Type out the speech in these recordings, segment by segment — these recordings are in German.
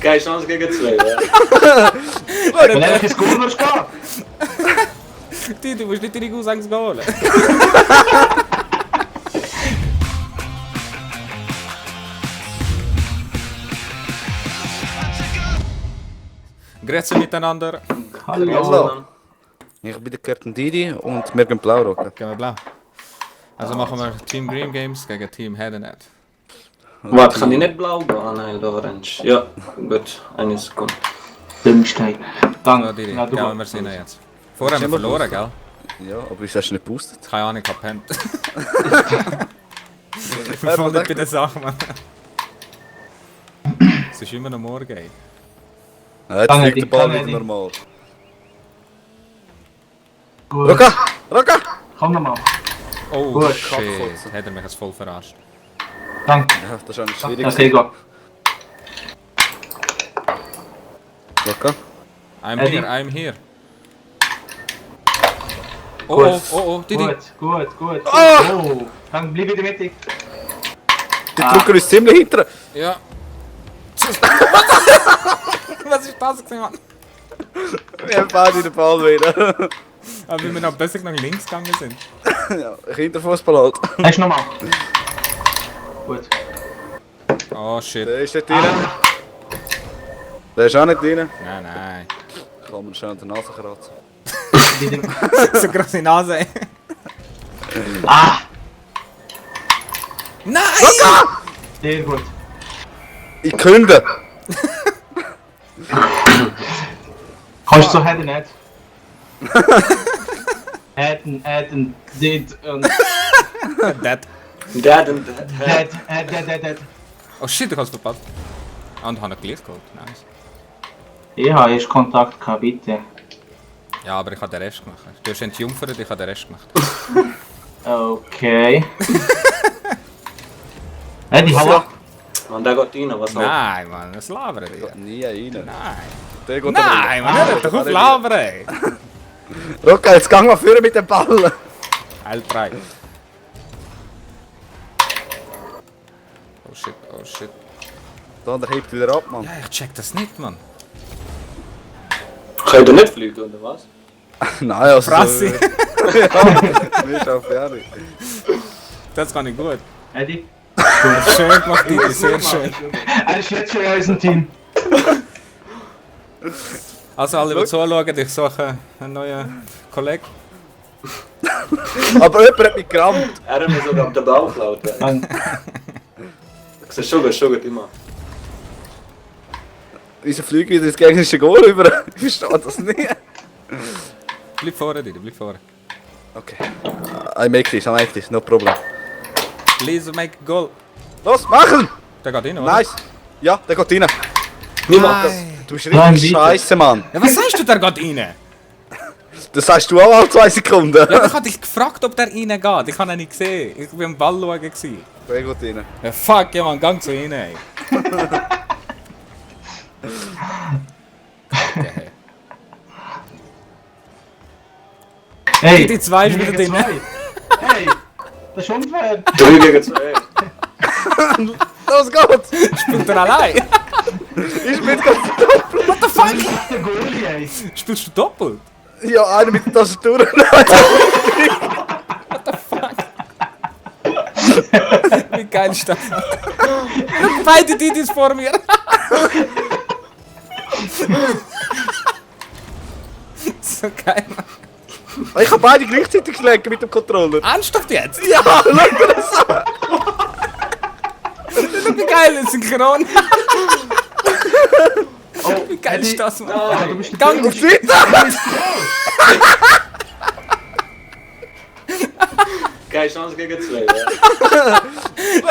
Keine Chance gegen 2, ja. Wenn er ins Goal willst gehen. Du musst nicht deine Aussagen holen. Grüezi miteinander. Hallo. Ich bin der Captain Didi und wir gehen blau rocken. Gehen wir blau. Also machen wir Team Green Games gegen Team Head and Head. Warte, kann ich nicht blau gehen? Ah nein, orange. Ja, gut. Eine Sekunde. Dümmstein. So, Danke. Didi, Ja, du gehen wir sehen jetzt. Vorher haben wir verloren, gell? Ja, aber wieso hast du nicht geboostet? Keine Ahnung, ich hab pennt. Ich bin voll nicht bei der Sache, Mann. Es ist immer noch morgen, ey. Ja, jetzt Kann fliegt ich, der Ball kann wieder ich. normal. Gut. Rocker! Rocker! Komm nochmal. Oh, Gut, shit. Kackfotze. Hat er mich jetzt voll verarscht. Danke. Ja, das ist auch nicht schwierig. Okay, go. Rocker? I'm Eddie. here, I'm here. Oh, Gut. oh, oh, oh, Didi. Gut. Ah! Oh. Danke, bleib in der Mitte. Die Drucker ist ziemlich hinter. Ja. Was ist das gewesen, Mann? Wir haben beide den Ball wieder. Aber wie wir noch besser nach links gegangen sind. Ja, Kinderfußball halt. Hast du nochmal? Gut. Oh shit. Der ist nicht drin. Der ist auch nicht drin. Nein. Kann man schon an der Nase kratzen. So große Nase, ey. Ah! Nein! Sehr gut. Ich künde! Kannst du so hätten nicht? Hätten, did und Dead. Dad und Dad. Dad. Oh shit, ich hab's verpasst. Ah, und habe ein Glied geholt. Nice. Ich habe erst Kontakt gehabt, bitte. Ja, aber ich habe den Rest gemacht. Du hast entjungfert, ich habe den Rest gemacht. Okay. Die Hauer. Und der geht rein, was auch. Nein, Mann, das labern die. Nie rein. Nein. Der geht Nein, Mann, hör doch auf labern, ey. Rocker, jetzt gehen wir führen mit dem Ball. L3. Oh shit. Der andere hebt wieder ab, Mann. Ja, ich check das nicht, Mann. Kann ich da nicht fliegen, oder was? Nein, also... Frassi. Ja, wir schaffen ja nicht. Das kann ich gut. Eddie. Schön gemacht, Didi, sehr schön. Er ist jetzt schon in unserem Team. Also alle, die zuschauen, ich suche einen neuen Kollegen. Aber jemand hat mich gerammt. Er hat mir sogar auf den Bauch geklaut. Danke. Das ist schon gut, immer. Unser Flüger wieder ins gegnerische Goal rüber. Ich verstehe das nicht. Bleib vorne, Didi, bleib vorne. Okay. I make this, no problem. Please make a goal. Los, machen! Der geht rein, oder? Nice! Ja, der geht rein. Nein. Du bist Nein, richtig bitte. scheiße, Mann. Ja, was sagst du, der geht rein? Das sagst du auch alle 2 Sekunden. Ja, aber ich hab dich gefragt, ob der reingeht. Ich hab ihn nicht gesehen. Ich war am Ball schauen. Gewesen. Der geht rein. Ja, fuck, ja, man, gang zu rein, ey. Okay. Hey, Die zwei ist wieder drin. Hey, das ist unfair. 3 gegen 2. Los geht's! Spielt er allein? Ich bin ganz... What the fuck? Der Goalie, ey. Spielst du doppelt? Ja, einer mit der Tastatur. Wie geil ist das? Beide Didis vor mir. So geil, Mann. Ich habe beide gleichzeitig geschlagen mit dem Controller. Ernsthaft jetzt? Ja, schau dir das an! Wie geil ist synchron? Oh, Wie geil ist das, Mann? Ja, du bist der Gang Auf Twitter! Keine Chance gegen 2, ja.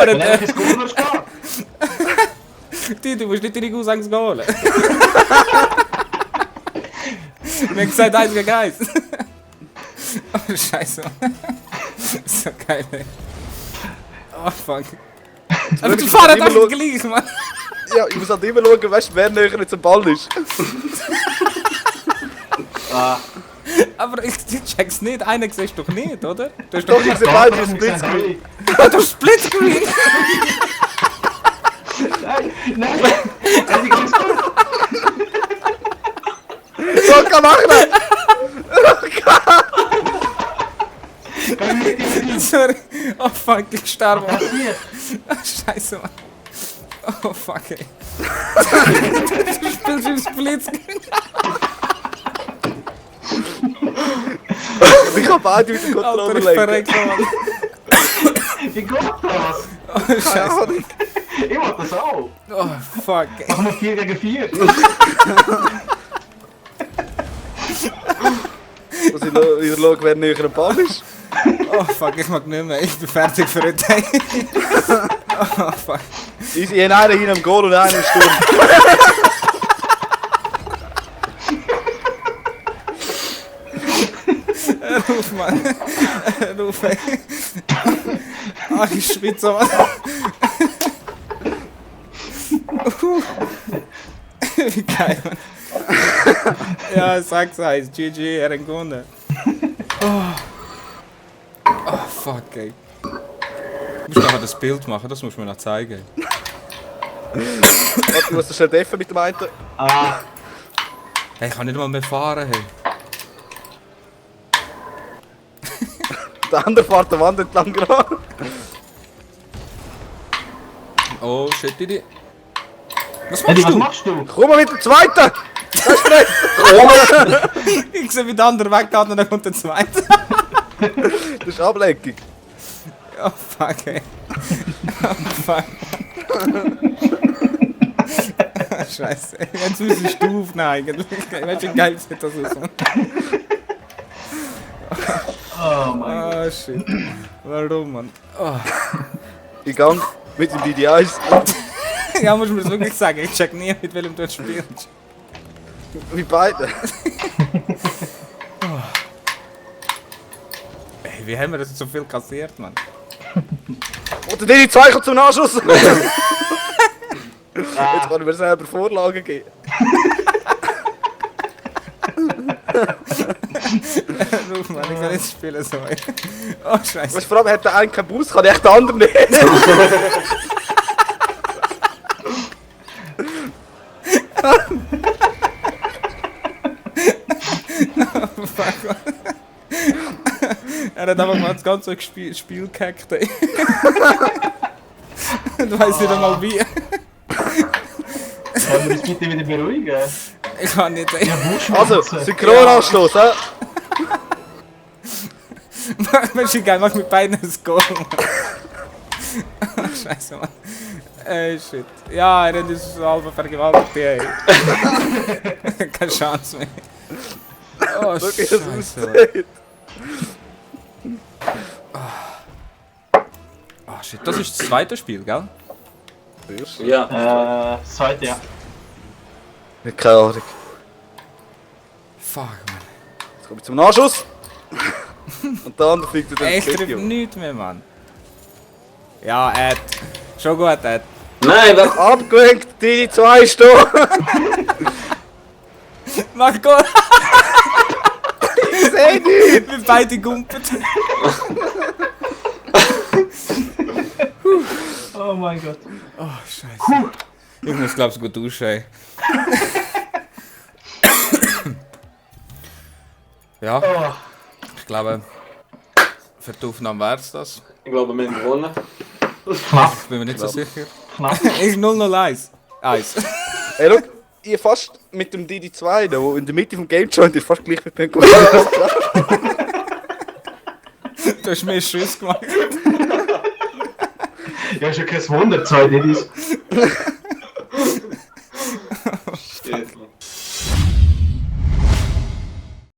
Wenn er ins Goal willst gehen. Du musst nicht deine Aussagen holen. Wir haben gesagt, 1 gegen 1. Oh, scheiße. So geil, ey. Oh, fuck. Aber die fahren einfach gleich, Mann. Ja, ich muss halt immer schauen, weißt, wer näher zum Ball ist. Aber ich check's nicht. Einen siehst du doch nicht, oder? Du hast Doch, doch ich sehe beide auf Splitscreen. du hast Splitscreen. Nein, Eddie, gehst du? Luca, mach ihn! Geh mit ihm. Sorry. Oh fuck, ich sterbe. Was passiert? Scheiße, Mann. Oh fuck, ey. Du spielst im Splitscreen. Ich hab beide mit dem Alter, Controller ich lenken. verreck, Mann. Wie geht das? Oh, Scheiße. Ich will das auch. Oh fuck, ey. Machen wir 4 gegen 4. Muss ich wieder schauen, wer näher am Ball ist? Oh fuck, ich mag nicht mehr. Ich bin fertig für heute. Oh fuck. Ich habe einen hin am Goal und einen im Sturm. Ruf, Mann. Ruf, ey. Ah, ich schwitze, Mann. Wie geil, Mann. Ja, sag's eins. GG, er hat gewonnen. Oh, fuck, ey. Du musst nachher das Bild machen, das musst du mir noch zeigen. Warte, du musst schnell deffen mit dem einen. Ah, Hey, ich kann nicht mal mehr fahren, hey. Der andere fährt der Wand entlang gerade. Oh, shit, Didi. Was Eddie, machst was du? machst du? Komm mal mit dem zweiten! Ich sehe, wie der andere weggeht und dann kommt der zweite. Das ist Ablenkung. Oh fuck, ey. Oh fuck. Scheiße, ey. Jetzt müsstest du aufnehmen eigentlich. Weißt du, wie geil sieht das aus? Oh mein Gott. Oh shit. Warum, Mann? Oh. Ich gang mit dem DD1. Ja, muss man das wirklich sagen. Ich check nie, mit welchem du spielst. Wie beide. Ey, wie haben wir das jetzt so viel kassiert, Mann? Und der DD2 kommt zum Nachschuss. Jetzt kann ich mir selber Vorlagen geben. Ruf, Mann, ich kann jetzt spielen so, ey. Oh, scheiße. Weißt, vor allem hat der einen keinen Bus, kann echt der andere nicht. Er hat einfach mal das ganze Spiel gehackt, ey. Du weißt nicht einmal wie. Können wir das bitte wieder beruhigen? Ich kann nicht, ey. Also, Synchronanschluss, hä? Mensch, geil, mach mit beiden ein Goal, Mann. Oh, scheiße, Mann. Ey, shit. Ja, er hat uns halb vergewaltigt, ey. Keine Chance mehr. Oh, So geht scheiße. das Mann. aussehen. Oh, shit. Das ist das zweite Spiel, gell? Ja. Das zweite, ja. Keine Ahnung. Fuck, Mann. Jetzt komme ich zum Nachschuss. Und der andere fliegt dann Ey, ich ins treffe Video. nichts mehr, Mann. Ja, Ed. Schon gut, Ed. Nein, was? Abgelenkt, DD2 stehen. Mach Goal! Ich seh nicht. Wir beide gumpet. Oh mein Gott. Oh, scheiße. Ich muss, glaub's, gut duschen, ey. Ja, Oh. ich glaube, für die Aufnahme wär's das. Ich glaube, wir haben gewonnen. Knapp, Ich bin mir nicht so sicher. knapp. Ist 001. Eins. Ey, schau, ihr fast mit dem DD2, der in der Mitte vom Game Joint ist, fast gleich mit dem Du hast mehr Schuss gemacht. Ja, ist ja kein Wunder, zwei Didis.